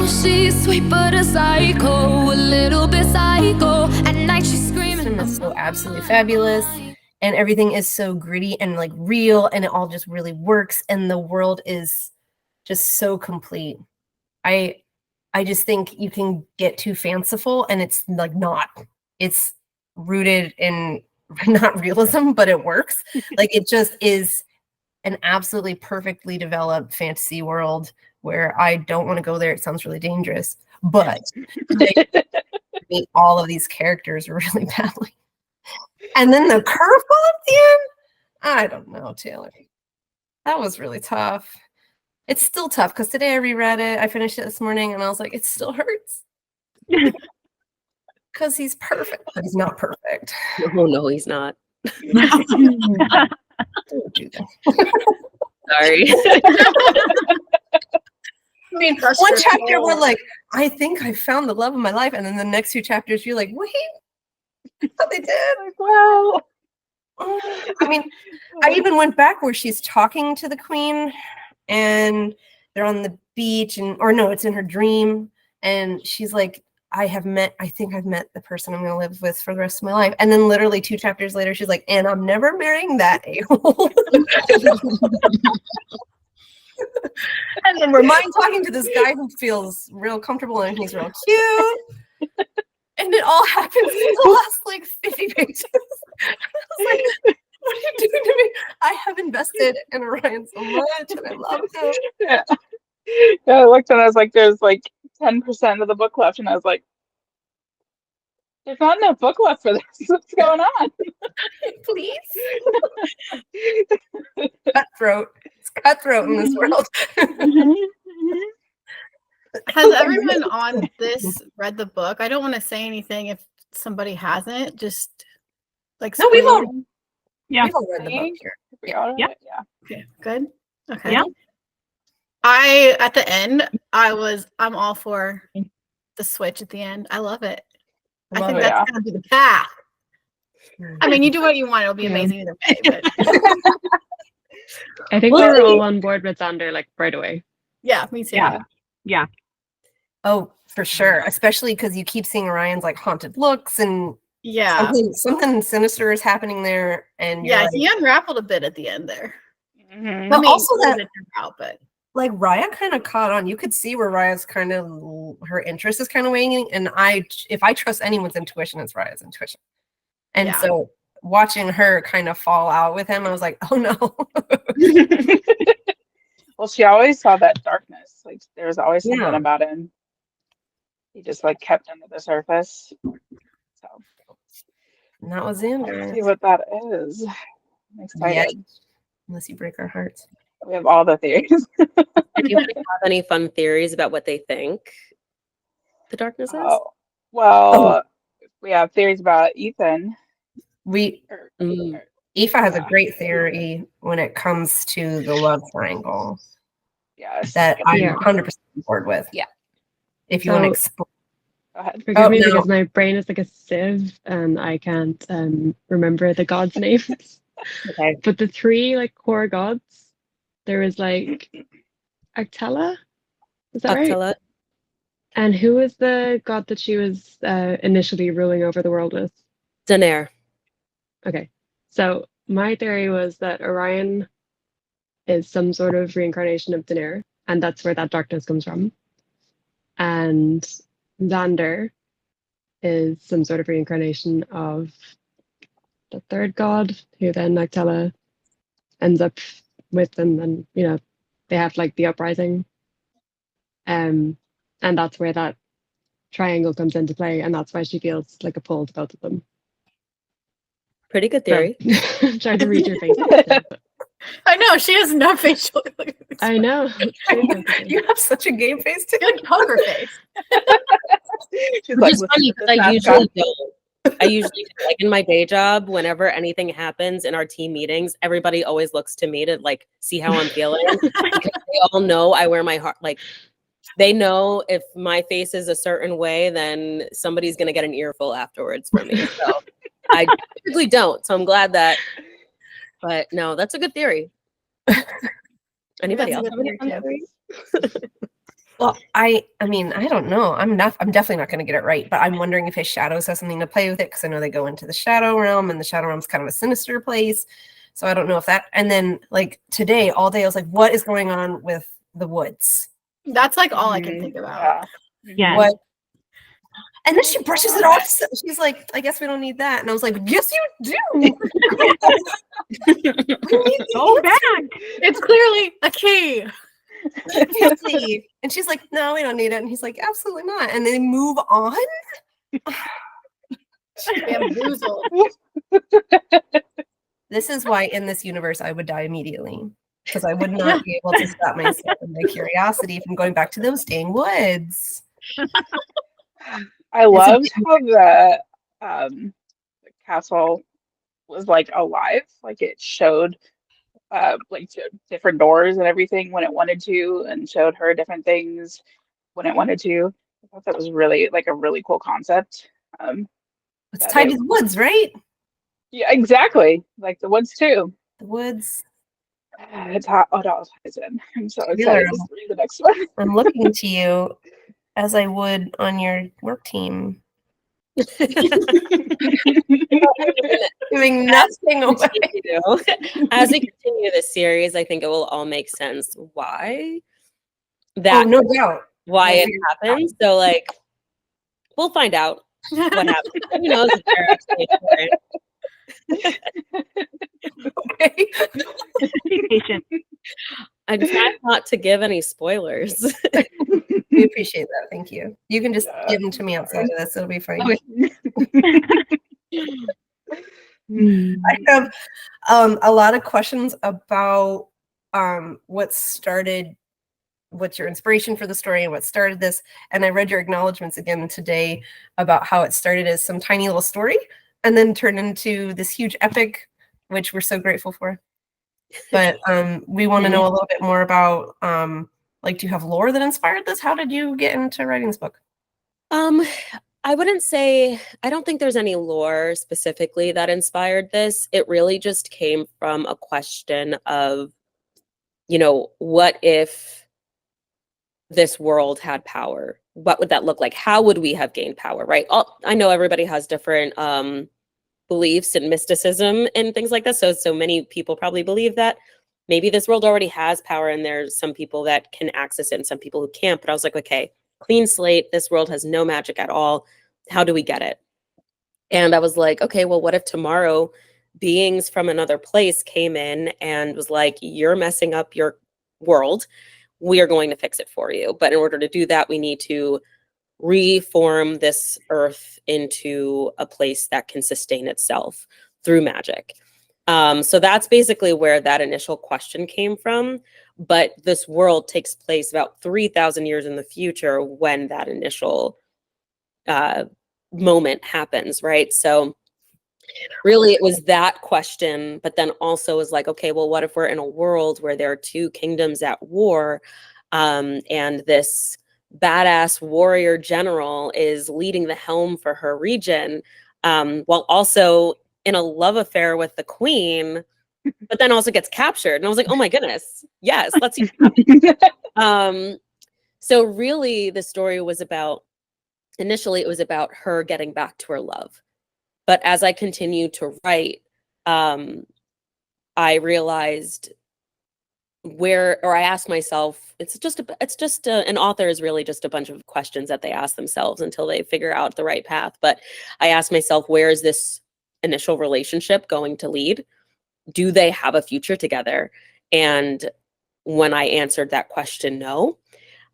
she's sweet but a psycho, a little bit psycho. At night she's screaming. It's so absolutely fabulous, and everything is so gritty and like real, and it all just really works, and the world is just so complete. I just think you can get too fanciful, and it's like not. It's rooted in not realism, but it works. Like it just is an absolutely perfectly developed fantasy world where I don't want to go there. It sounds really dangerous, but they meet all of these characters really badly. And then the curveball at the end, I don't know, Taylor. That was really tough. It's still tough because today I reread it. I finished it this morning and I was like, it still hurts. Because he's perfect, but he's not perfect. Oh, no, he's not. Don't do that. Sorry. I mean, one chapter we're like, I think I found the love of my life. And then the next 2 chapters, you're like, wait, what they did? Like, wow. I mean, I even went back where she's talking to the queen and they're on the beach it's in her dream. And she's like, I think I've met the person I'm going to live with for the rest of my life. And then literally 2 chapters later, she's like, and I'm never marrying that a-hole. And then we're talking to this guy who feels real comfortable and he's real cute. And it all happens in the last like 50 pages. I was like, what are you doing to me? I have invested in Orion so much and I love him. Yeah. I looked and I was like, there's like 10% of the book left. And I was like, there's not enough book left for this. What's going on? Please. Cutthroat. It's cutthroat in this world. Has everyone on this read the book? I don't want to say anything if somebody hasn't. Just like no, we've all read the book here. Yeah. Okay, good. Okay. Yeah. At the end, I'm all for the switch at the end. I love it. I think that's gonna be the path. I mean, you do what you want; it'll be amazing either way. But I think we were all on board with Xander like right away. yeah, me too. Yeah. Oh, for sure. Especially because you keep seeing Orion's like haunted looks and something sinister is happening there. And he unraveled a bit at the end there. Mm-hmm. But also that but like Raya kind of caught on. You could see where Raya's kind of her interest is kind of waning. And if I trust anyone's intuition, it's Raya's intuition. And so watching her kind of fall out with him, I was like, oh no. Well, she always saw that darkness. Like there was always something about him. He just like kept under the surface. So and that was Xander. Let's see what that is. I'm excited. Yeah. Unless you break our hearts. We have all the theories. Do you have any fun theories about what they think the darkness is? Well, we have theories about Ethan. Aoife has a great theory when it comes to the love triangle. Yes. That I'm 100% on board with. Yeah. If you want to explore. Go ahead. Forgive me because my brain is like a sieve and I can't remember the gods' names. Okay. But the 3 like core gods, there was like Actella. Is that right? Actella. And who was the god that she was initially ruling over the world with? Daenerys. Okay. So my theory was that Orion is some sort of reincarnation of Daenerys, and that's where that darkness comes from. And Xander is some sort of reincarnation of the 3rd god, who then Actella ends up with, and then they have like the uprising, and that's where that triangle comes into play, and that's why she feels like a pull to both of them. Pretty good theory. So, I'm trying to read your face. I know she has no facial. I know. You have such a game face too. Good poker face. She's Which is funny because I usually don't. I usually, like in my day job, whenever anything happens in our team meetings, everybody always looks to me to like see how I'm feeling. Because they all know I wear my heart. Like they know if my face is a certain way, then somebody's gonna get an earful afterwards from me. So I typically don't. So I'm glad that. But no, that's a good theory. Anybody else have any fun theories? Well, I mean, I don't know. I'm definitely not going to get it right, but I'm wondering if his shadows have something to play with it, because I know they go into the shadow realm, and the shadow realm's kind of a sinister place. So I don't know if that. And then like today, all day, I was like, what is going on with the woods? That's like all I can think about. Yeah. What? And then she brushes it off. So she's like, I guess we don't need that. And I was like, yes, you do. We need Go the back. It's clearly a key. answer. And she's like, no, we don't need it. And he's like, absolutely not. And they move on. Bamboozled. This is why in this universe I would die immediately, because I would not be able to stop myself and my curiosity from going back to those dang woods. I loved how the castle was like alive, like it showed like different doors and everything when it wanted to, and showed her different things when it wanted to. I thought that was really like a really cool concept. It's tied to the woods, right? Yeah, exactly. Like the woods too. The woods. It's hot. Oh, that ties in. I'm so excited Taylor, to read the next one. I'm looking to you as I would on your work team. Giving nothing away. As we continue this series, I think it will all make sense why Oh, no doubt. why it happens. So like we'll find out what happens. Who knows if they're actually Okay. Be patient. I try not to give any spoilers. We appreciate that. Thank you. You can just give them to me outside of this. It'll be fine. I have a lot of questions about what's your inspiration for the story and what started this. And I read your acknowledgments again today about how it started as some tiny little story and then turned into this huge epic, which we're so grateful for. But we want to know a little bit more about like, do you have lore that inspired this? How did you get into writing this book? I wouldn't say, I don't think there's any lore specifically that inspired this. It really just came from a question of, you know, what if this world had power? What would that look like? How would we have gained power, right? I know everybody has different beliefs and mysticism and things like that. So many people probably believe that maybe this world already has power and there's some people that can access it and some people who can't. But I was like, okay, clean slate. This world has no magic at all. How do we get it? And I was like, okay, well, what if tomorrow beings from another place came in and was like, you're messing up your world. We are going to fix it for you. But in order to do that, we need to reform this earth into a place that can sustain itself through magic. So that's basically where that initial question came from. But this world takes place about 3,000 years in the future when that initial moment happens, right? So really it was that question, but then also was like, okay, well, what if we're in a world where there are two kingdoms at war, and this badass warrior general is leading the helm for her region, while also in a love affair with the queen, but then also gets captured. And I was like, oh my goodness, yes, let's see what happens. So really the story was about, initially it was about her getting back to her love. But as I continued to write, I realized I asked myself, an author is really just a bunch of questions that they ask themselves until they figure out the right path. But I asked myself, where is this initial relationship going to lead? Do they have a future together? And when I answered that question, no,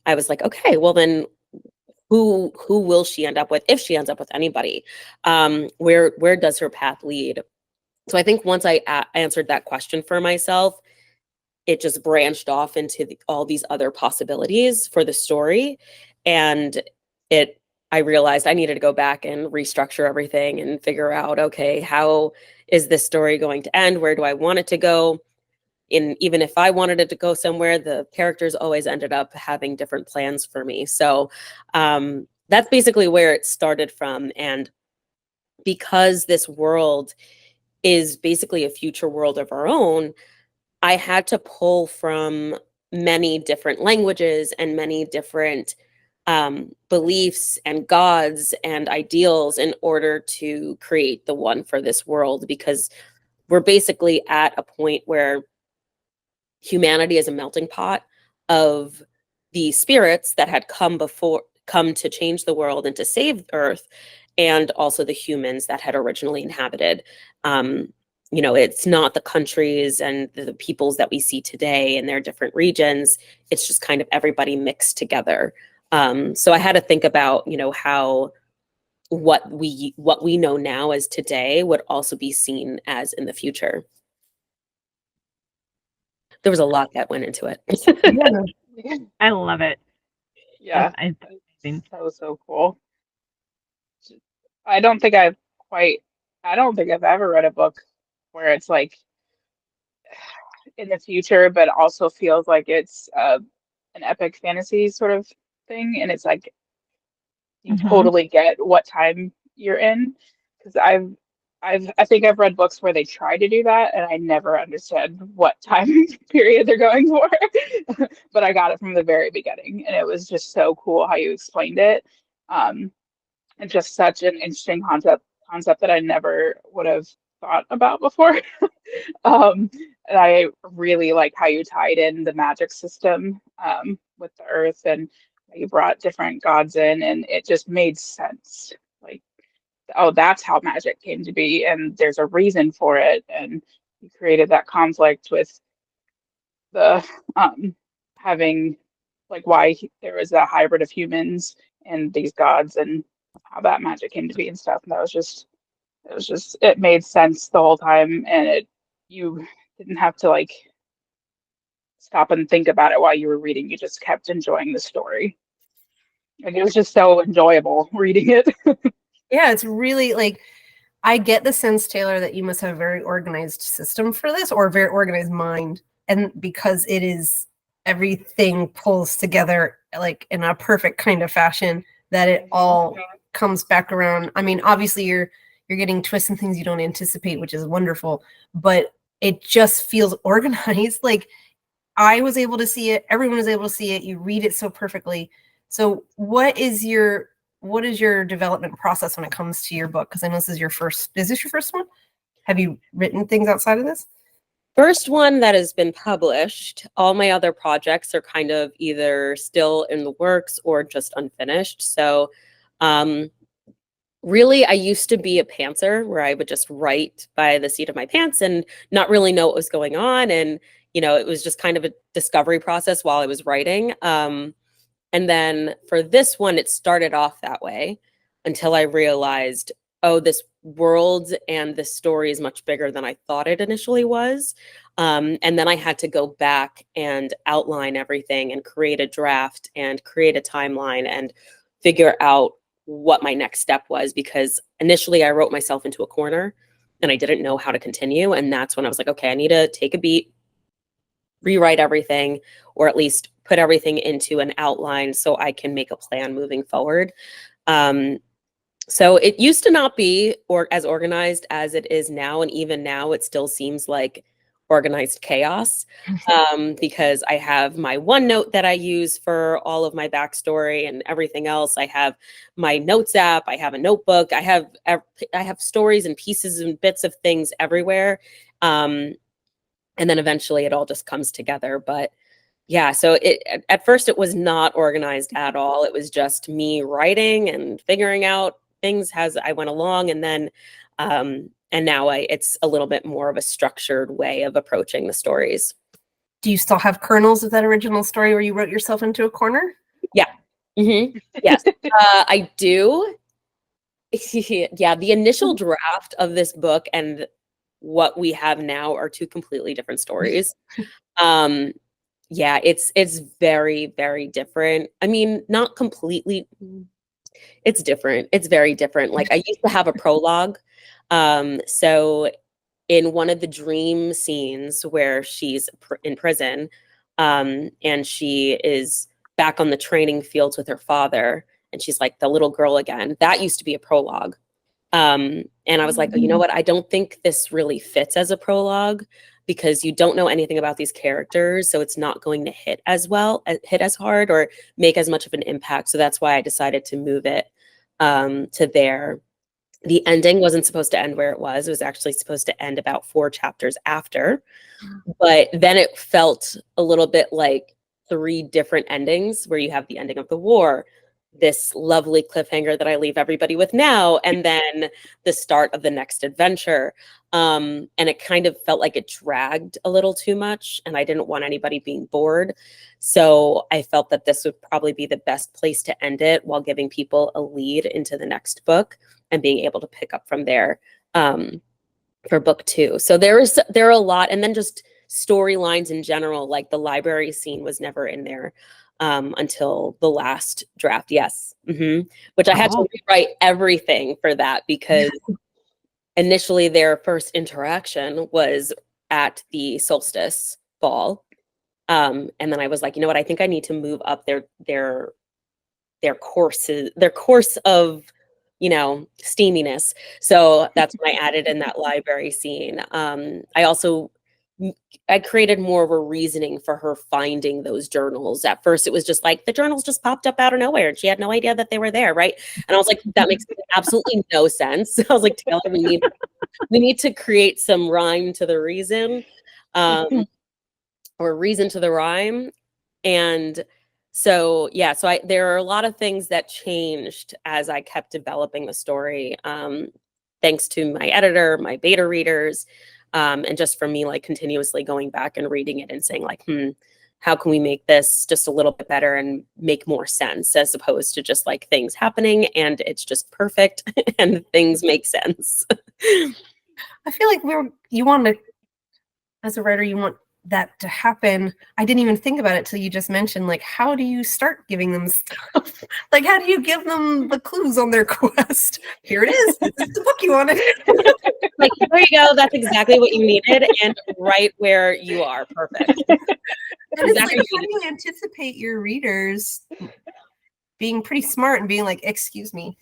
I was like, okay, well then who will she end up with, if she ends up with anybody? Where does her path lead? So I think once I answered that question for myself, it just branched off into all these other possibilities for the story. And I realized I needed to go back and restructure everything and figure out, okay, how is this story going to end? Where do I want it to go? Even if I wanted it to go somewhere, the characters always ended up having different plans for me. So that's basically where it started from. And because this world is basically a future world of our own, I had to pull from many different languages and many different beliefs and gods and ideals in order to create the one for this world, because we're basically at a point where humanity is a melting pot of the spirits that had come to change the world and to save Earth, and also the humans that had originally inhabited. It's not the countries and the peoples that we see today in their different regions. It's just kind of everybody mixed together. So I had to think about, how what we know now as today would also be seen as in the future. There was a lot that went into it. Yeah. I love it. Yeah. Amazing. That was so cool. I don't think I've ever read a book where it's like in the future, but also feels like it's an epic fantasy sort of thing. And it's like you totally get what time you're in. Because I think I've read books where they try to do that, and I never understood what time period they're going for. But I got it from the very beginning, and it was just so cool how you explained it. And just such an interesting concept that I never would have thought about before. And I really like how you tied in the magic system with the earth, and you brought different gods in, and it just made sense. Like, oh, that's how magic came to be, and there's a reason for it. And you created that conflict with the having like why there was a hybrid of humans and these gods, and how that magic came to be and stuff. And it made sense the whole time, and you didn't have to like stop and think about it while you were reading. You just kept enjoying the story. And it was just so enjoyable reading it. Yeah, it's really like, I get the sense, Taylor, that you must have a very organized system for this, or a very organized mind. And because it is, everything pulls together like in a perfect kind of fashion, that it all comes back around. I mean, obviously you're getting twists and things you don't anticipate, which is wonderful, but it just feels organized. Like, I was able to see it, everyone was able to see it, you read it so perfectly. So what is your development process when it comes to your book? Because I know this is your first. Is this your first one? Have you written things outside of this? First one that has been published. All my other projects are kind of either still in the works or just unfinished. So really, I used to be a pantser where I would just write by the seat of my pants and not really know what was going on. And, it was just kind of a discovery process while I was writing. And then for this one, it started off that way until I realized, oh, this world and this story is much bigger than I thought it initially was. And then I had to go back and outline everything and create a draft and create a timeline and figure out what my next step was, because initially I wrote myself into a corner and I didn't know how to continue. And that's when I was like, okay, I need to take a beat, rewrite everything, or at least put everything into an outline so I can make a plan moving forward. So it used to not be as organized as it is now. And even now it still seems like organized chaos, because I have my OneNote that I use for all of my backstory and everything else. I have my notes app. I have a notebook. I have stories and pieces and bits of things everywhere. And then eventually it all just comes together. But yeah, so at first it was not organized at all. It was just me writing and figuring out things as I went along. And then, and now it's a little bit more of a structured way of approaching the stories. Do you still have kernels of that original story where you wrote yourself into a corner? Yeah. Mm-hmm. Yes, I do. Yeah, the initial draft of this book and what we have now are two completely different stories. Yeah, it's very, very different. I mean, not completely. It's different. It's very different. Like, I used to have a prologue. So in one of the dream scenes where she's in prison, and she is back on the training fields with her father, and she's like the little girl again, that used to be a prologue. And I was like, oh, you know what? I don't think this really fits as a prologue, because you don't know anything about these characters, so it's not going to hit as hard or make as much of an impact. So that's why I decided to move it to there. The ending wasn't supposed to end where it was. It was actually supposed to end about 4 chapters after. But then it felt a little bit like 3 different endings, where you have the ending of the war, this lovely cliffhanger that I leave everybody with now, and then the start of the next adventure. And it kind of felt like it dragged a little too much, and I didn't want anybody being bored. So I felt that this would probably be the best place to end it, while giving people a lead into the next book and being able to pick up from there for book 2. So there are a lot, and then just storylines in general, like the library scene was never in there until the last draft. Yes. Which I had to rewrite everything for that, because initially their first interaction was at the solstice ball. And then I was like, you know what, I think I need to move up their course of, you know, steaminess. So that's when I added in that library scene. I created more of a reasoning for her finding those journals. At first, it was just like the journals just popped up out of nowhere and she had no idea that they were there, right? And I was like, that makes absolutely no sense. I was like, Taylor, we need to create some rhyme to the reason, or reason to the rhyme. And so, yeah, there are a lot of things that changed as I kept developing the story, thanks to my editor, my beta readers, and just for me, like continuously going back and reading it and saying like, how can we make this just a little bit better and make more sense, as opposed to just like things happening and it's just perfect and things make sense. I feel like you want to, as a writer, you want that to happen. I didn't even think about it till you just mentioned, like, how do you start giving them stuff? Like, how do you give them the clues on their quest? Here it is. This is the book you wanted. Like, there you go. That's exactly what you needed, and right where you are. Perfect. And it's like, how do you anticipate your readers being pretty smart and being like, excuse me,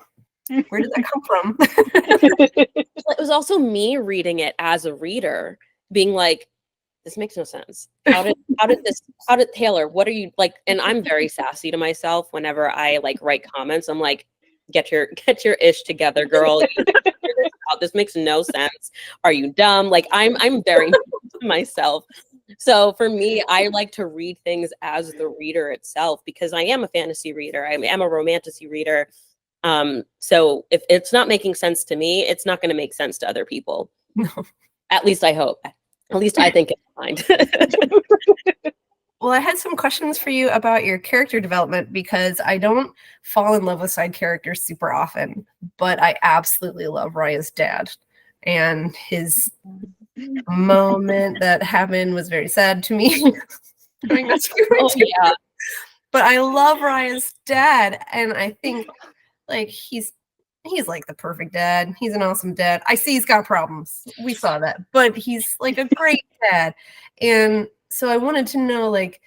where did that come from? It was also me reading it as a reader, being like, this makes no sense. How did Taylor, what are you like? And I'm very sassy to myself whenever I like write comments. I'm like, get your ish together, girl. This makes no sense. Are you dumb? Like I'm very to myself. So for me, I like to read things as the reader itself, because I am a fantasy reader. I am a romantasy reader. So if it's not making sense to me, it's not going to make sense to other people. No. At least I hope. At least I think it's fine. Well, I had some questions for you about your character development, because I don't fall in love with side characters super often, but I absolutely love Raya's dad. And his moment that happened was very sad to me. Oh, yeah. But I love Raya's dad, and I think like he's like the perfect dad. He's an awesome dad. I see he's got problems. We saw that, but he's like a great dad. And so I wanted to know, like,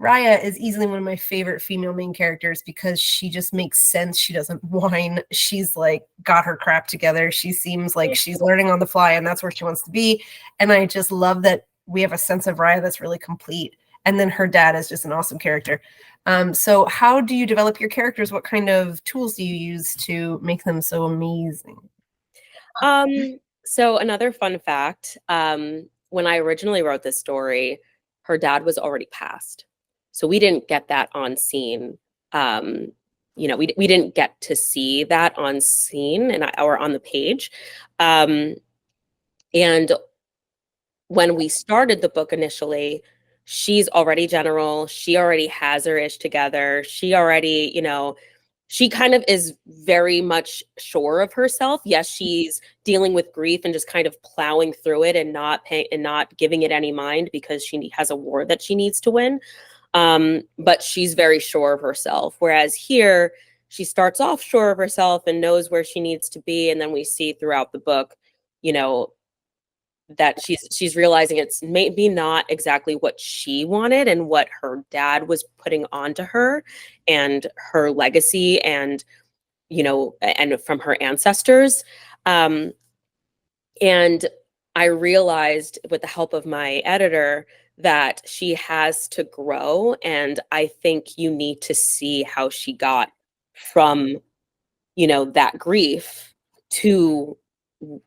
Raya is easily one of my favorite female main characters because she just makes sense. She doesn't whine. She's like got her crap together. She seems like she's learning on the fly, and that's where she wants to be. And I just love that we have a sense of Raya that's really complete. And then her dad is just an awesome character. So how do you develop your characters? What kind of tools do you use to make them so amazing? So another fun fact, when I originally wrote this story, her dad was already passed. So we didn't get that on scene. You know, we didn't get to see that on scene or on the page. And when we started the book initially, she's already general. She already has her ish together. She already, you know, she kind of is very much sure of herself. Yes, she's dealing with grief and just kind of plowing through it and not giving it any mind, because she has a war that she needs to win. But she's very sure of herself. Whereas here, she starts off sure of herself and knows where she needs to be. And then we see throughout the book, you know, that she's realizing it's maybe not exactly what she wanted and what her dad was putting onto her and her legacy and, you know, and from her ancestors. And I realized with the help of my editor that she has to grow. And I think you need to see how she got from, you know, that grief to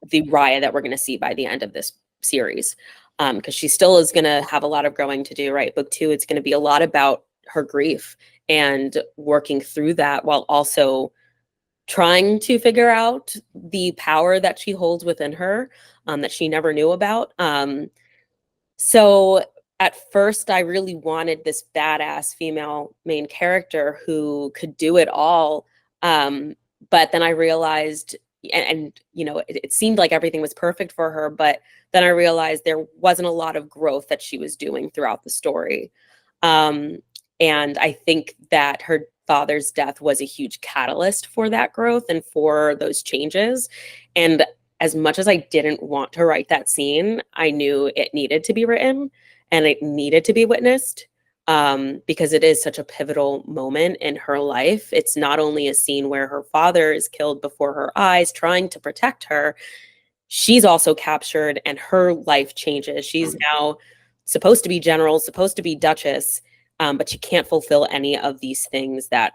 the Raya that we're going to see by the end of this series. Because she still is going to have a lot of growing to do, right? Book 2, it's going to be a lot about her grief and working through that while also trying to figure out the power that she holds within her, that she never knew about. So at first, I really wanted this badass female main character who could do it all. But then I realized, and you know, it seemed like everything was perfect for her, but then I realized there wasn't a lot of growth that she was doing throughout the story. And I think that her father's death was a huge catalyst for that growth and for those changes. And as much as I didn't want to write that scene, I knew it needed to be written and it needed to be witnessed, because it is such a pivotal moment in her life. It's not only a scene where her father is killed before her eyes, trying to protect her, she's also captured and her life changes. She's now supposed to be general, supposed to be duchess, but she can't fulfill any of these things that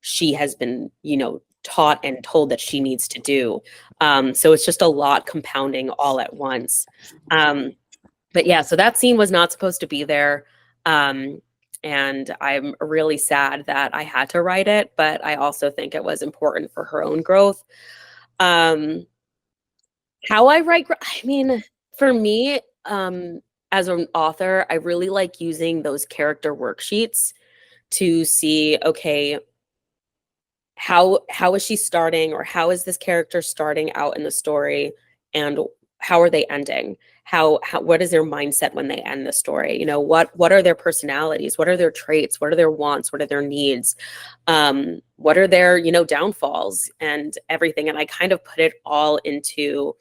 she has been, you know, taught and told that she needs to do. So it's just a lot compounding all at once. But yeah, so that scene was not supposed to be there. And I'm really sad that I had to write it, but I also think it was important for her own growth. How I write, I mean, for me, as an author, I really like using those character worksheets to see, okay, how is she starting, or how is this character starting out in the story, and how are they ending? How what is their mindset when they end the story? You know, what are their personalities? What are their traits? What are their wants? What are their needs? What are their, you know, downfalls and everything? And I kind of put it all into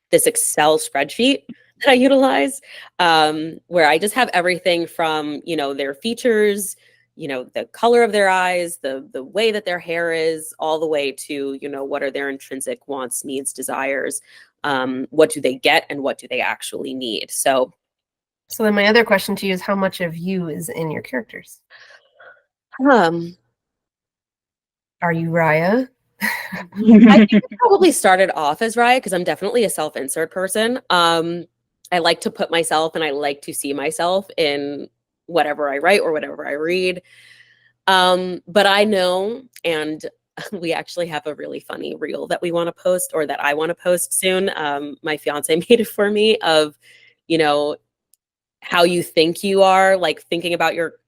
this Excel spreadsheet that I utilize, where I just have everything from, you know, their features, you know, the color of their eyes, the way that their hair is, all the way to, you know, what are their intrinsic wants, needs, desires, what do they get and what do they actually need. So then my other question to you is, how much of you is in your characters? Are you Raya? I think it probably started off as Raya because I'm definitely a self-insert person. I like to put myself and I like to see myself in whatever I write or whatever I read. But I know, and we actually have a really funny reel that we want to post, or that I want to post soon. My fiance made it for me, of, you know, how you think you are, like thinking about your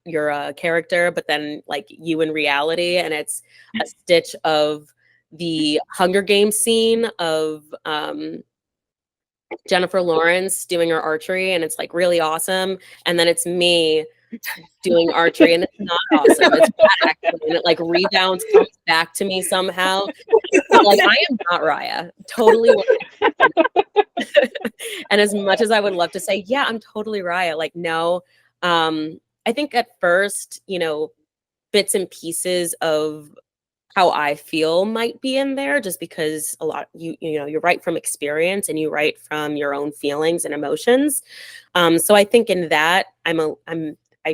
character, but then like you in reality. And it's a stitch of the Hunger Games scene of Jennifer Lawrence doing her archery, and it's like really awesome. And then it's me doing archery, and it's not awesome. It's bad actually, and it like rebounds, comes back to me somehow. So, like, I am not Raya. Totally. And as much as I would love to say, yeah, I'm totally Raya, like, no. I think at first, you know, bits and pieces of how I feel might be in there, just because a lot, you know, you write from experience and you write from your own feelings and emotions. So I think in that I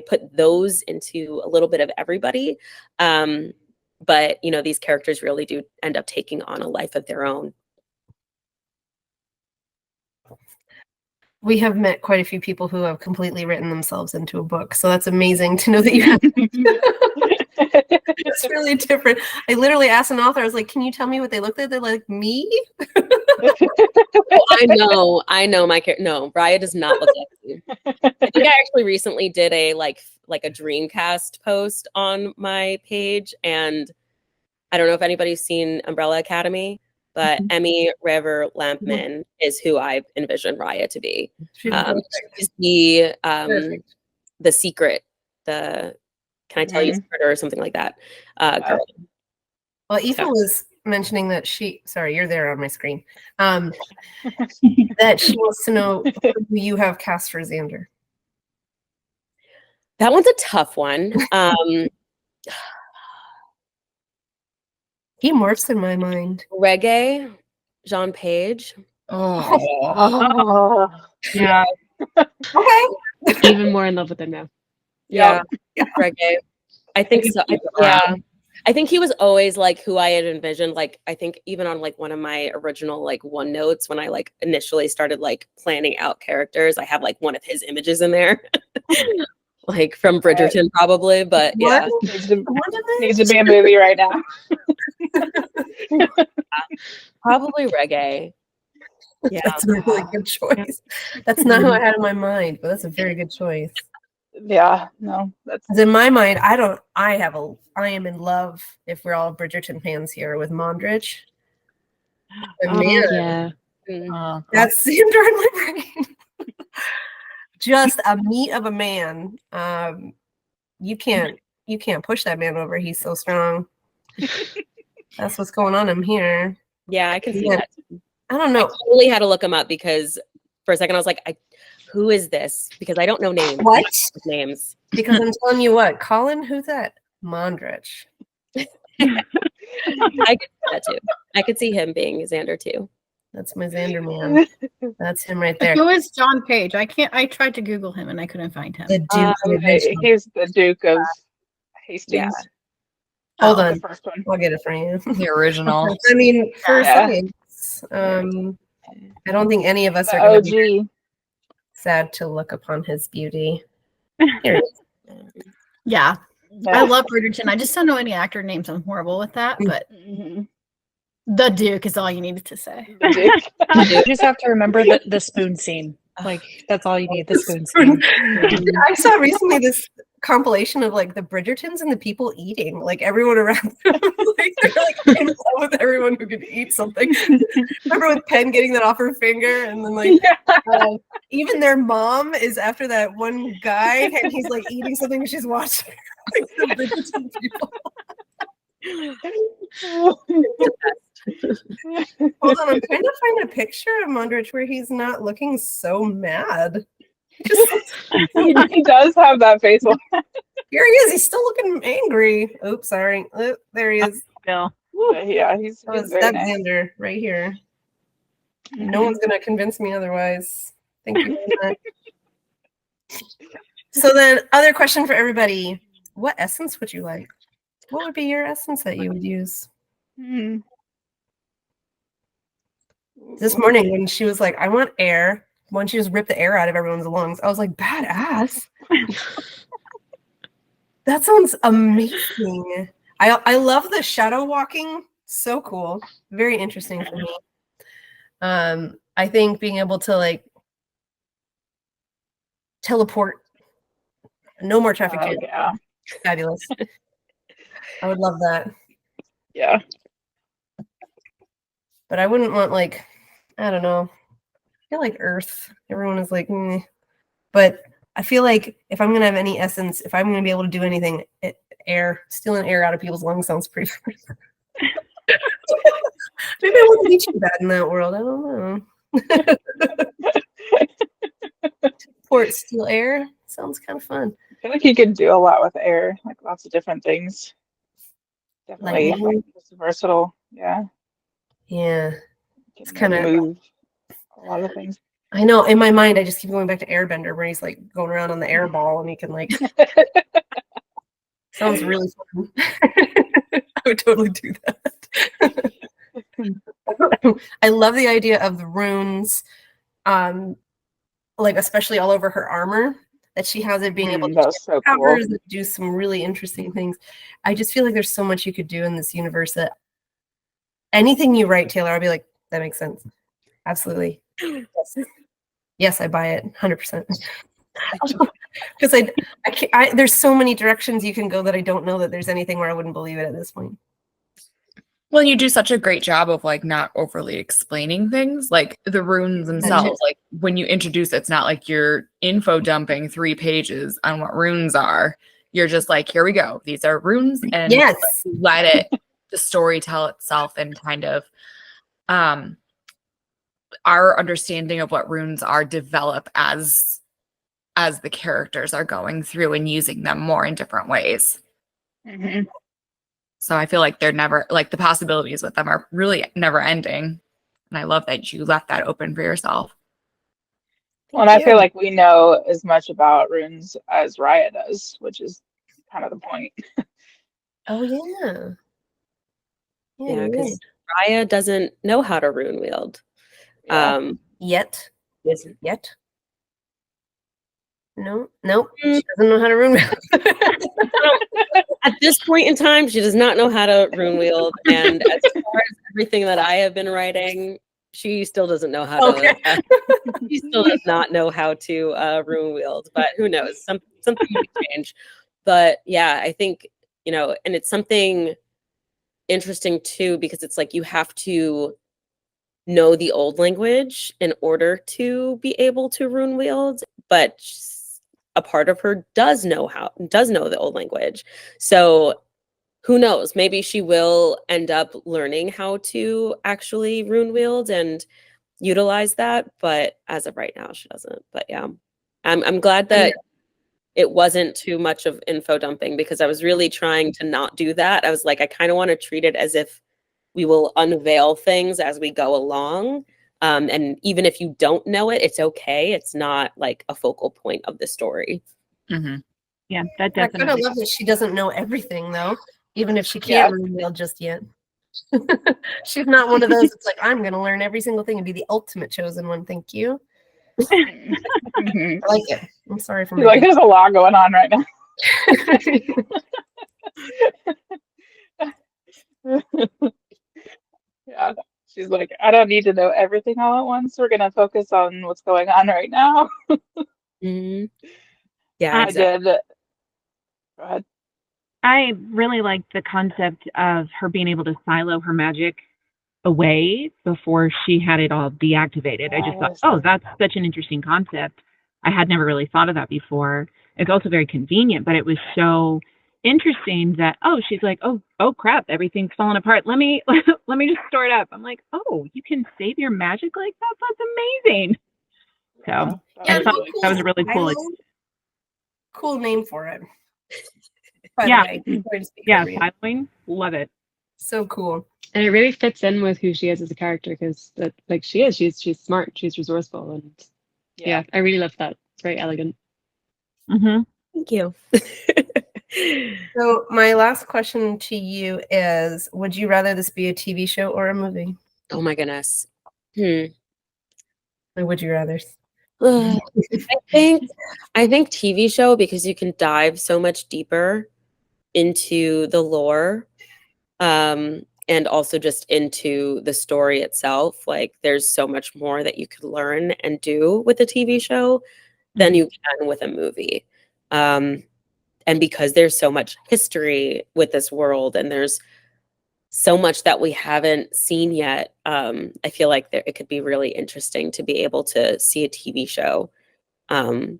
put those into a little bit of everybody. But you know, these characters really do end up taking on a life of their own. We have met quite a few people who have completely written themselves into a book. So that's amazing to know that you have. It's really different. I literally asked an author, I was like, can you tell me what they look like? They're like, me? Oh, I know my character. No, Raya does not look like me. I think I actually recently did a like a Dreamcast post on my page, and I don't know if anybody's seen Umbrella Academy, but Emmy Rever Lampman is who I envision Raya to be. She's the secret, can I tell you secret, or something like that, girl. Well, Aoife was mentioning that sorry, you're there on my screen, that she wants to know who you have cast for Xander. That one's a tough one. He morphs in my mind. Reggae, Jean Page. Oh. Oh, Yeah. Okay. Even more in love with him now. Yeah. Reggae. I think so. Around. I think he was always like who I had envisioned. Like, I think even on like one of my original like OneNotes when I like initially started like planning out characters, I have like one of his images in there. Like from Bridgerton probably, but yeah. What? needs to, What is it? needs to be a movie right now. Probably Reggae. Yeah. That's a really good choice. That's not who I had in my mind, but that's a very good choice. Yeah, no, that's 'Cause in my mind, I am in love, if we're all Bridgerton fans here, with Mondridge. And man, Yeah. that's Sandor in my brain. Just a meat of a man. You can't push that man over. He's so strong. That's what's going on in here. Yeah, I can see Yeah. that. I don't know. Totally had to look him up because for a second I was like, who is this? Because I don't know names. What? Names. Because I'm telling you what, Colin, who's that? Mondridge. I could see that too. I could see him being Xander too. That's my Xander man. That's him right there. Who is John Page? I tried to Google him and I couldn't find him. The Duke of Original. he's the Duke of Hastings. Hold The on. first one. I'll get it for you. The original. I mean, for Yeah. science, I don't think any of us The are going to be OG. sad to look upon his beauty. Here it is. Yeah. Yeah. I love Bridgerton. I just don't know any actor names. I'm horrible with that, but Mhm. the Duke is all you needed to say. The Duke. You just have to remember the spoon scene. Like that's all you need. The spoon scene. I saw recently this compilation of like the Bridgertons and the people eating, like everyone around them. Like, they're like in love with everyone who could eat something. Remember with Penn getting that off her finger, and then like even their mom is after that one guy, and he's like eating something, and she's watching like, the Bridgerton people. Hold on, I'm trying to find a picture of Mondridge where he's not looking so mad. He does have that face. Here he is. He's still looking angry. Oops, sorry. Oop, there he is. Bill. Yeah, he's That's very nice. Xander right here. No one's gonna convince me otherwise. Thank you very much. So then, other question for everybody: what essence would you like? What would be your essence that you would use? Hmm. This morning, when she was like, "I want air," when she just ripped the air out of everyone's lungs, I was like, "Badass." That sounds amazing. I love the shadow walking. So cool. Very interesting for me. I think being able to like teleport, no more traffic jam. Yeah. Fabulous. I would love that. Yeah. But I wouldn't want like, I don't know. I feel like Earth. Everyone is like, meh. But I feel like if I'm gonna have any essence, if I'm gonna be able to do anything, air, stealing air out of people's lungs sounds pretty fun. Maybe I wouldn't be too bad in that world. I don't know. Port steal air sounds kind of fun. I feel like you could do a lot with air, like lots of different things. Definitely Lightning? just versatile. Yeah. Yeah, It's kinda- move a lot of things. I know. In my mind, I just keep going back to Airbender, where he's like going around on the air ball, and he can like. Sounds really fun. I would totally do that. I love the idea of the runes, like especially all over her armor, that she has it being able to That's so cool. covers and do some really interesting things. I just feel like there's so much you could do in this universe that anything you write, Taylor, I'll be like, that makes sense. Absolutely. Yes, I buy it 100%. Because there's so many directions you can go that I don't know that there's anything where I wouldn't believe it at this point. Well, you do such a great job of like not overly explaining things, like the runes themselves. Like when you introduce it, it's not like you're info dumping 3 pages on what runes are. You're just like, here we go. These are runes, and Yes, let the story tell itself, and kind of our understanding of what runes are develop as the characters are going through and using them more in different ways. Mm-hmm. So I feel like they're never, like the possibilities with them are really never ending. And I love that you left that open for yourself. Well, and I feel like we know as much about runes as Raya does, which is kind of the point. Oh yeah. Yeah, because Raya doesn't know how to rune wield. Yeah. Yet. Is- Yet. No, nope. She doesn't know how to rune. At this point in time, she does not know how to rune wield, and as far as everything that I have been writing, she still doesn't know how to. She still does not know how to rune wield, but who knows? Something might change. But yeah, I think, you know, and it's something interesting too, because it's like you have to know the old language in order to be able to rune wield, but a part of her does know the old language. So who knows? Maybe she will end up learning how to actually rune wield and utilize that, but as of right now, she doesn't. But yeah, I'm glad that it wasn't too much of info dumping, because I was really trying to not do that. I was like, I kind of want to treat it as if we will unveil things as we go along. And even if you don't know it, it's okay. It's not like a focal point of the story. Mm-hmm. Yeah, that I definitely. kind of love that she doesn't know everything though, even if she can't rune wield just yet. She's not one of those. It's like, I'm going to learn every single thing and be the ultimate chosen one. Thank you. I like it. I'm sorry for my like there's a lot going on right now. Yeah, she's like, I don't need to know everything all at once. We're gonna focus on what's going on right now. Mm-hmm. Yeah, I did. Go ahead. I really liked the concept of her being able to silo her magic away before she had it all deactivated. I just thought, oh, that's such an interesting concept. I had never really thought of that before. It's also very convenient, but it was so interesting that, oh, she's like, oh crap, everything's falling apart. Let me just store it up. I'm like, oh, you can save your magic like that? That's amazing. So Yeah, I thought that was really cool. Cool name for it. Yeah, siloing, love it. So cool. And it really fits in with who she is as a character, because that, like, she's smart, she's resourceful, and yeah, I really love that. It's very elegant. Mm-hmm. Thank you. So my last question to you is, would you rather this be a TV show or a movie? Oh my goodness. Or would you rather? I think TV show, because you can dive so much deeper into the lore, and also just into the story itself. Like, there's so much more that you could learn and do with a TV show than you can with a movie. And because there's so much history with this world, and there's so much that we haven't seen yet, I feel like it could be really interesting to be able to see a TV show of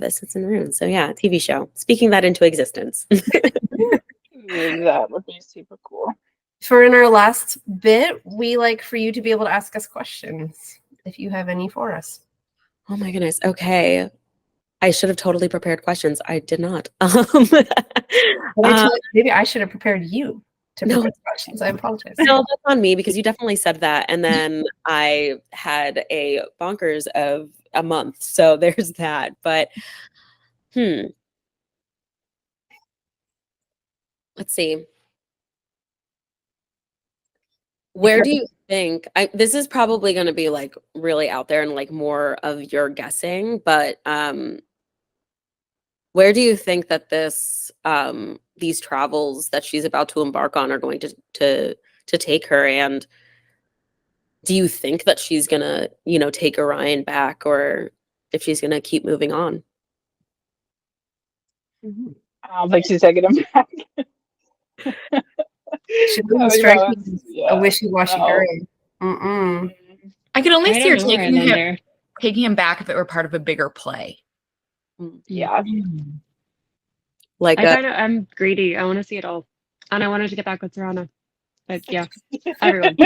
Essence and Runes. So yeah, TV show. Speaking that into existence. That would be super cool. For in our last bit, we like for you to be able to ask us questions if you have any for us. Oh my goodness. Okay. I should have totally prepared questions. I did not. Maybe I should have prepared you to prepare questions. I apologize. No, that's on me, because you definitely said that. And then I had a bonkers of a month. So there's that. But let's see. Where do you think, this is probably going to be like really out there and like more of your guessing, but where do you think that these travels that she's about to embark on are going to take her? And do you think that she's gonna, take Orion back, or if she's gonna keep moving on? I don't think she's taking him back. She doesn't strike me as a wishy-washy girl. I could only see her taking him back if it were part of a bigger play. Yeah. Like I'm greedy. I want to see it all, and I wanted to get back with Serana. But yeah, everyone.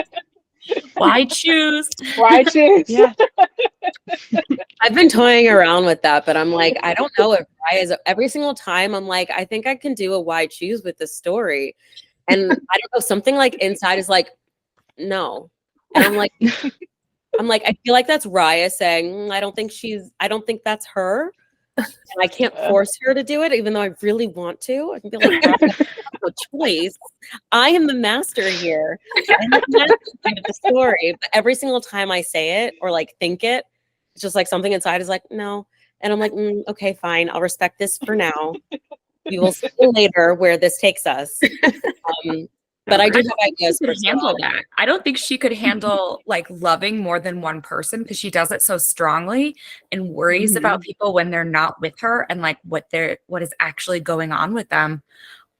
Why choose? Why choose? Yeah. I've been toying around with that, but I'm like, I don't know if every single time I'm like, I think I can do a why choose with this story. And I don't know, something like inside is like, no. And I'm like, I feel like that's Raya saying, I don't think that's her. And I can't force her to do it, even though I really want to. I can be like, Raya, I have no choice. I am the master here. I'm the master of the story. But every single time I say it or like think it, it's just like something inside is like, no. And I'm like, okay, fine. I'll respect this for now. We will see later where this takes us. But I do have ideas for handle that. I don't think she could handle like loving more than one person because she does it so strongly and worries about people when they're not with her and like what is actually going on with them.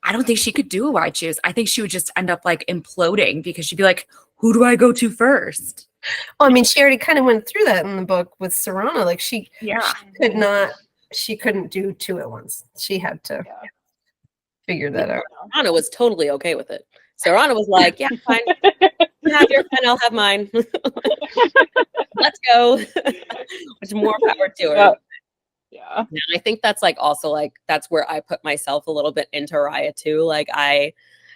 I don't think she could do a why choose. I think she would just end up like imploding because she'd be like, who do I go to first? Well, I mean, she already kind of went through that in the book with Serana. Like she couldn't do two at once. She had to figure that out. Serana was totally okay with it. Serana was like, yeah, fine. You have your fun, I'll have mine. Let's go. Which more power to her. Yeah. And I think that's like also like that's where I put myself a little bit into Raya too. Like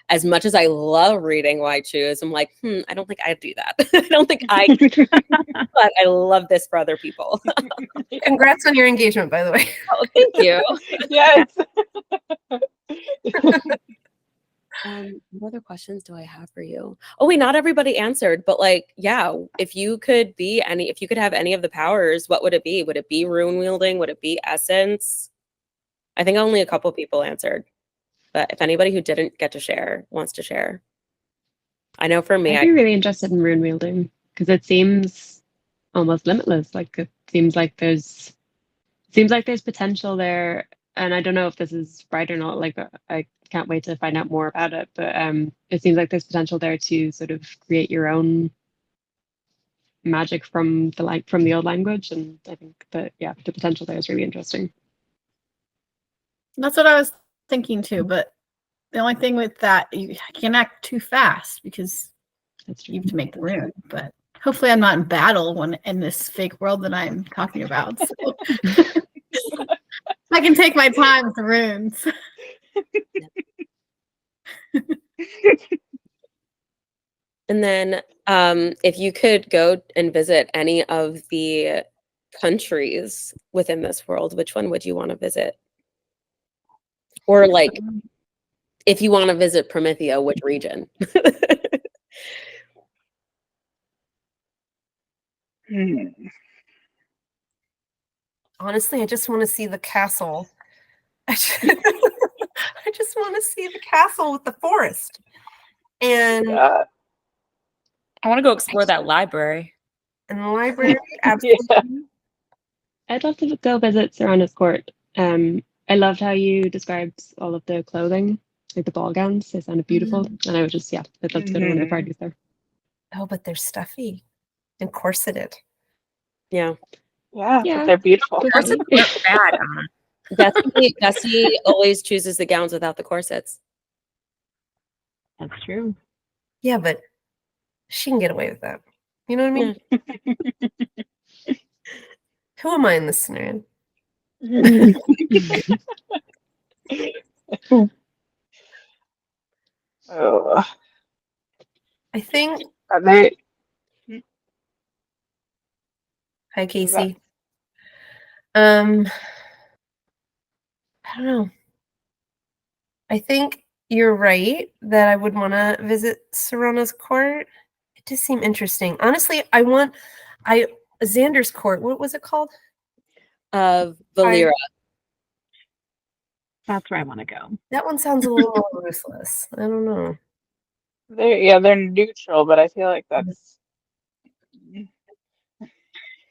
as much as I love reading Why Choose, I'm like, I don't think I'd do that. I don't think I could, but I love this for other people. Congrats on your engagement, by the way. Oh, thank you. Yes. What other questions do I have for you? Oh wait, not everybody answered, but like, yeah, if you could have any of the powers, what would it be? Would it be rune wielding? Would it be essence? I think only a couple people answered, but if anybody who didn't get to share wants to share, I know for me, I'd be really interested in rune wielding because it seems almost limitless. Like it seems like there's potential there, and I don't know if this is right or not. Like I can't wait to find out more about it, but it seems like there's potential there to sort of create your own magic from the old language, and I think that the potential there is really interesting. That's what I was thinking too, but the only thing with that, you can't act too fast because you have to make the rune. But hopefully I'm not in battle in this fake world that I'm talking about. So. I can take my time with the runes. And then if you could go and visit any of the countries within this world, which one would you want to visit? Or like, if you want to visit Promethea, which region? Honestly, I just want to see the castle. I just want to see the castle with the forest. And I want to go explore that library. And the library, absolutely. Yeah. I'd love to go visit Serana's court. I loved how you described all of the clothing, like the ball gowns. They sounded beautiful. And I would just, I'd love to go to one of the parties there. Oh, but they're stuffy and corseted. Yeah. Yeah, but they're beautiful. Corsets look bad. Bessie always chooses the gowns without the corsets. That's true. Yeah, but she can get away with that. You know what I mean? Yeah. Who am I in this scenario? Oh, I think. Hi, Casey. I don't know. I think you're right that I would want to visit Serana's court. It does seem interesting. Honestly, Xander's court. What was it called? Valera. That's where I want to go. That one sounds a little more ruthless. I don't know. They're neutral, but I feel like that's.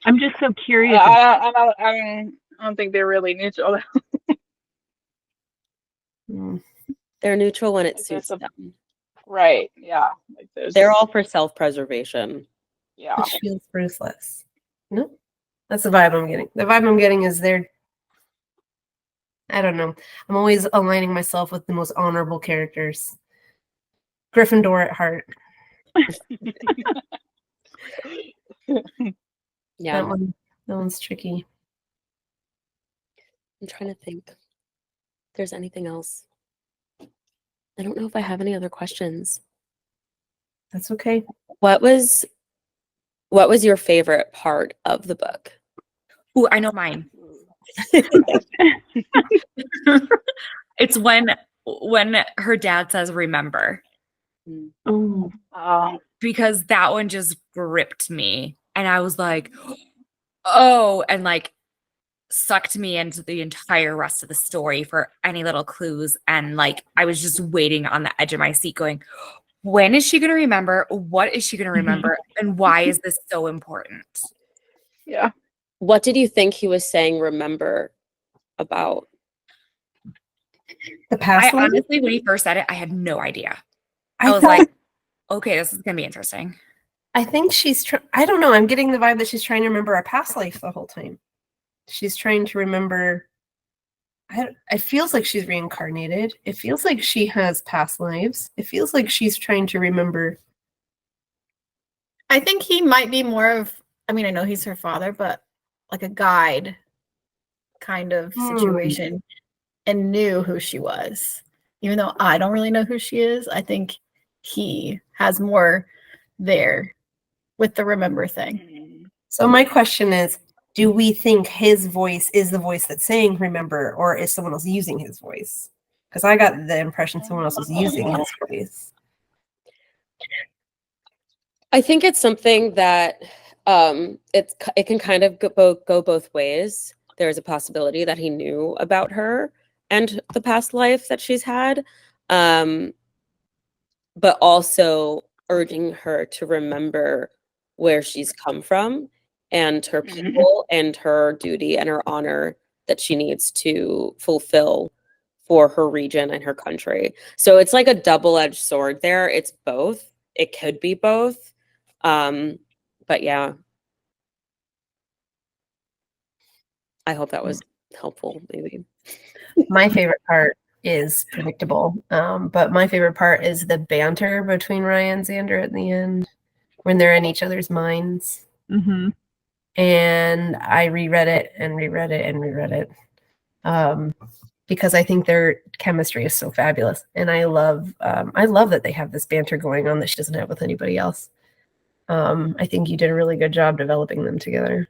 I'm just so curious. I don't think they're really neutral. They're neutral when it suits them. Right. Yeah. Like they're all for self-preservation. Yeah. Which feels ruthless. No, that's the vibe I'm getting. The vibe I'm getting is I don't know. I'm always aligning myself with the most honorable characters. Gryffindor at heart. Yeah. That one's tricky. I'm trying to think if there's anything else. I don't know if I have any other questions. That's okay. What was What was your favorite part of the book? Ooh, I know mine. It's when her dad says remember, Oh, because that one just gripped me and I was like, oh, and like sucked me into the entire rest of the story for any little clues. And like I was just waiting on the edge of my seat going, when is she going to remember? What is she going to remember? And why is this so important? Yeah. What did you think he was saying remember about? The past life? Honestly, when he first said it, I had no idea. I was thought- like, okay, this is going to be interesting. I think she's I don't know. I'm getting the vibe that she's trying to remember a past life the whole time. She's trying to remember. It feels like she's reincarnated. It feels like she has past lives. It feels like she's trying to remember. I think he might be more of, I mean, I know he's her father, but like a guide kind of situation, and knew who she was. Even though I don't really know who she is, I think he has more there with the remember thing. So my question is, do we think his voice is the voice that's saying remember, or is someone else using his voice? Because I got the impression someone else was using his voice. I think it's something that it can kind of go both ways. There's a possibility that he knew about her and the past life that she's had, but also urging her to remember where she's come from and her people and her duty and her honor that she needs to fulfill for her region and her country. So it's like a double-edged sword there. It's both. It could be both. But yeah. I hope that was helpful, maybe. My favorite part is predictable, but my favorite part is the banter between Ryan and Xander at the end when they're in each other's minds. Mm-hmm. And I reread it and reread it and reread it because I think their chemistry is so fabulous, and I love that they have this banter going on that she doesn't have with anybody else. I think you did a really good job developing them together,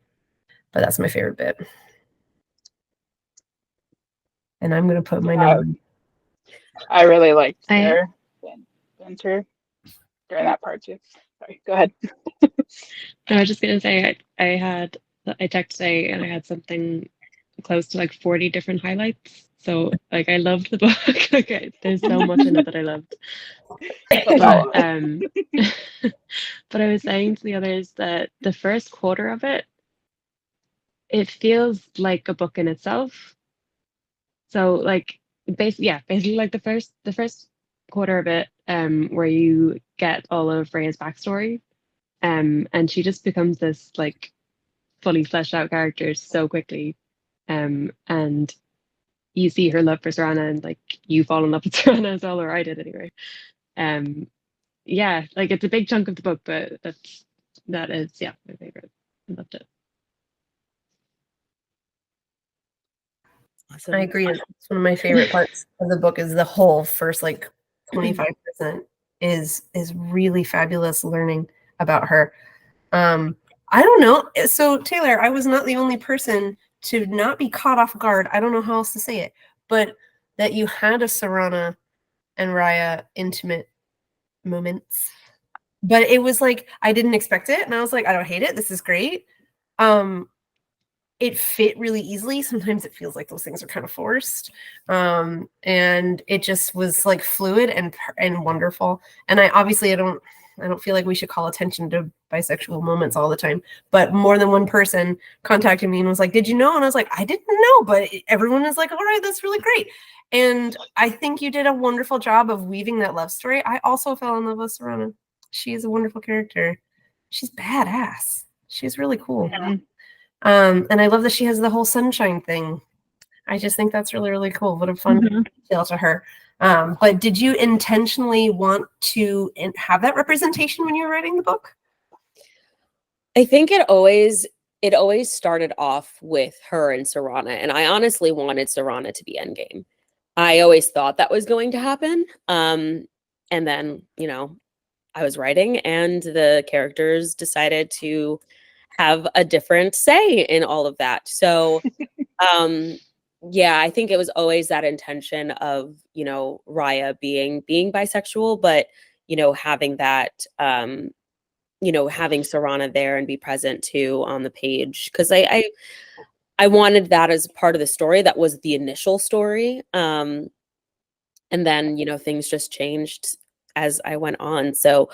but that's my favorite bit. And I'm going to put my number. I really liked their banter during that part too. Sorry, go ahead. I was just gonna say I checked today and I had something close to like 40 different highlights. So like I loved the book. There's so much in it that I loved. But I was saying to the others that the first quarter of it, it feels like a book in itself. So like basically like the first quarter of it, where you get all of Rhea's backstory. And she just becomes this like fully fleshed out character so quickly. And you see her love for Serana, and like you fall in love with Serana as well, or I did anyway. Yeah, like it's a big chunk of the book, but that is my favorite. I loved it. Awesome. I agree. It's one of my favorite parts of the book is the whole first like 25% is really fabulous learning about her. I don't know. So Taylor, I was not the only person to not be caught off guard. I don't know how else to say it, but that you had a Serana and Raya intimate moments. But it was like I didn't expect it, and I was like, I don't hate it. This is great. It fit really easily. Sometimes it feels like those things are kind of forced. And it just was like fluid and wonderful. And I don't feel like we should call attention to bisexual moments all the time, but more than one person contacted me and was like, did you know? And I was like, I didn't know, but everyone is like, all right, that's really great. And I think you did a wonderful job of weaving that love story. I also fell in love with Serana. She is a wonderful character. She's badass. She's really cool. Mm-hmm. And I love that she has the whole sunshine thing. I just think that's really, really cool. What a fun detail to her. But did you intentionally want to have that representation when you were writing the book? I think it always started off with her and Serana, and I honestly wanted Serana to be endgame. I always thought that was going to happen. And then, I was writing, and the characters decided to have a different say in all of that. So yeah, I think it was always that intention of, you know, Raya being bisexual, but, you know, having that you know, having Sarana there and be present too on the page, because I wanted that as part of the story. That was the initial story. And then, you know, things just changed as I went on. So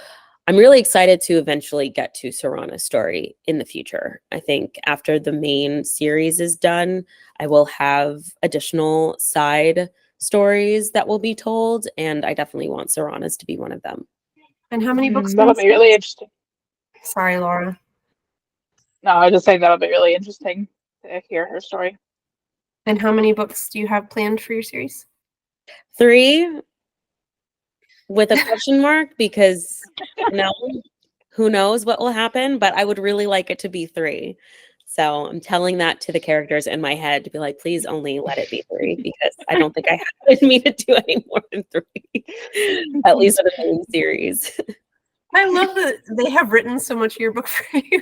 I'm really excited to eventually get to Sarana's story in the future. I think after the main series is done, I will have additional side stories that will be told, and I definitely want Sarana's to be one of them. And how many books? That'll be really interesting. Sorry, Laura. No, I was just saying that'll be really interesting to hear her story. And how many books do you have planned for your series? 3 with a question mark, because, you know, who knows what will happen, but I would really like it to be 3. So I'm telling that to the characters in my head to be like, please only let it be 3, because I don't think I have it in me to do any more than 3, at least with the main series. I love that they have written so much of your book for you.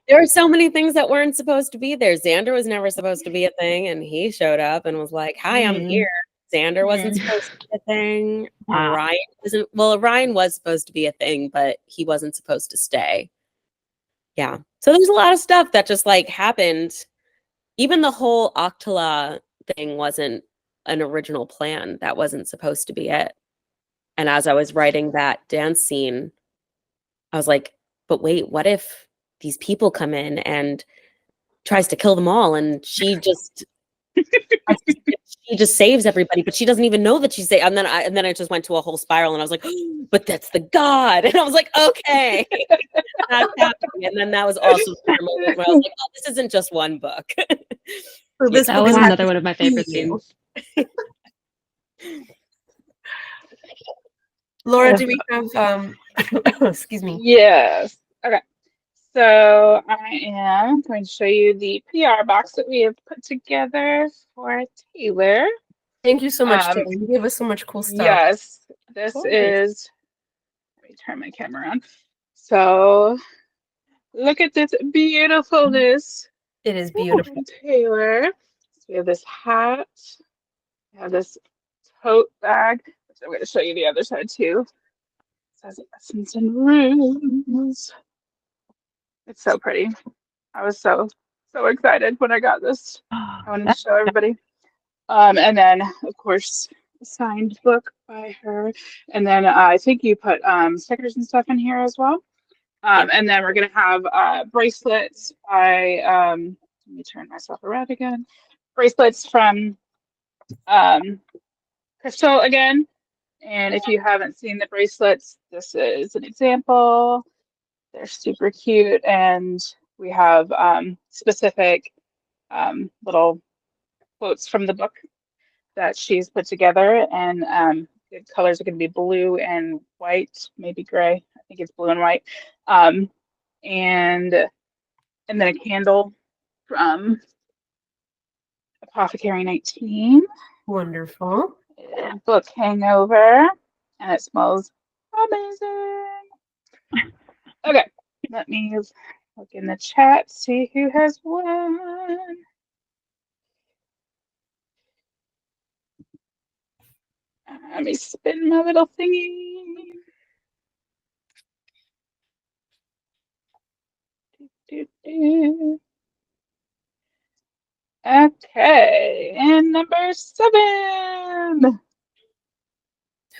There were so many things that weren't supposed to be there. Xander was never supposed to be a thing, and he showed up and was like, hi, I'm here. Xander wasn't supposed to be a thing. Ryan wasn't. Well, Ryan was supposed to be a thing, but he wasn't supposed to stay. Yeah. So there's a lot of stuff that just like happened. Even the whole Octala thing wasn't an original plan. That wasn't supposed to be it. And as I was writing that dance scene, I was like, but wait, what if these people come in and tries to kill them all, and she just saves everybody, but she doesn't even know that she's saved. And then I just went to a whole spiral, and I was like, oh, but that's the god. And I was like, okay, that's happening. And then that was also the moment where I was like, oh, this isn't just one book. So this That was another one of my favorite scenes. Laura, do we have excuse me. Yes. Okay. So I am going to show you the PR box that we have put together for Taylor. Thank you so much, Taylor. You gave us so much cool stuff. Yes. This is, let me turn my camera on. So look at this beautifulness. It is beautiful. Taylor. So we have this hat. We have this tote bag, which I'm going to show you the other side too. It says Essence and Rooms. It's so pretty. I was so excited when I got this. I wanted to show everybody. And then of course a signed book by her. And then I think you put stickers and stuff in here as well. And then we're gonna have bracelets by let me turn myself around again. Bracelets from Crystal again. And if you haven't seen the bracelets, this is an example. They're super cute, and we have specific little quotes from the book that she's put together, and the colors are going to be blue and white, maybe gray. I think it's blue and white, and then a candle from Apothecary 19. Wonderful. Book hangover, and it smells amazing. Okay, let me look in the chat, see who has won. Let me spin my little thingy. Okay, and number 7.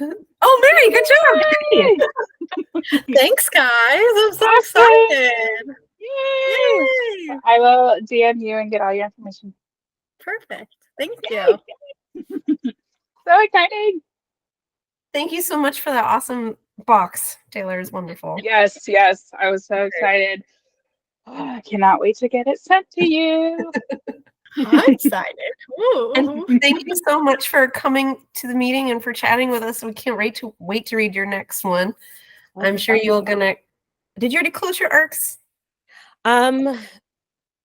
Oh, Mary, good job. Thanks, guys. I'm so excited. Yay! I will DM you and get all your information. Perfect. Thank you. So exciting. Thank you so much for that awesome box. Taylor is wonderful. Yes. I was so excited. Oh, I cannot wait to get it sent to you. I'm excited. And thank you so much for coming to the meeting and for chatting with us. We can't wait to read your next one. I'm sure you're did you already close your arcs?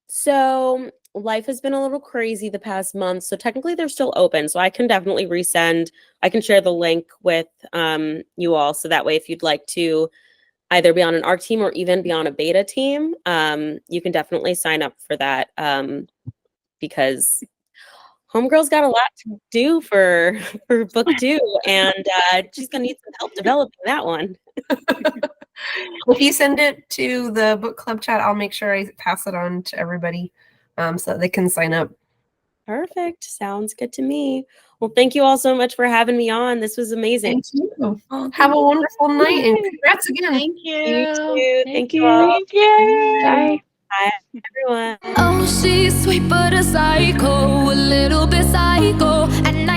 So life has been a little crazy the past month, so technically they're still open. So I can definitely resend. I can share the link with you all, so that way if you'd like to either be on an ARC team or even be on a beta team, you can definitely sign up for that, because Homegirl's got a lot to do for book 2, and she's gonna need some help developing that one. If you send it to the book club chat, I'll make sure I pass it on to everybody so that they can sign up. Perfect. Sounds good to me. Well, thank you all so much for having me on. This was amazing. Thank you. Have a wonderful night and congrats again. Thank you. You too. Thank you all. Thank you. Bye. Bye, everyone. Oh, she's sweet but a psycho, a little bit psycho. And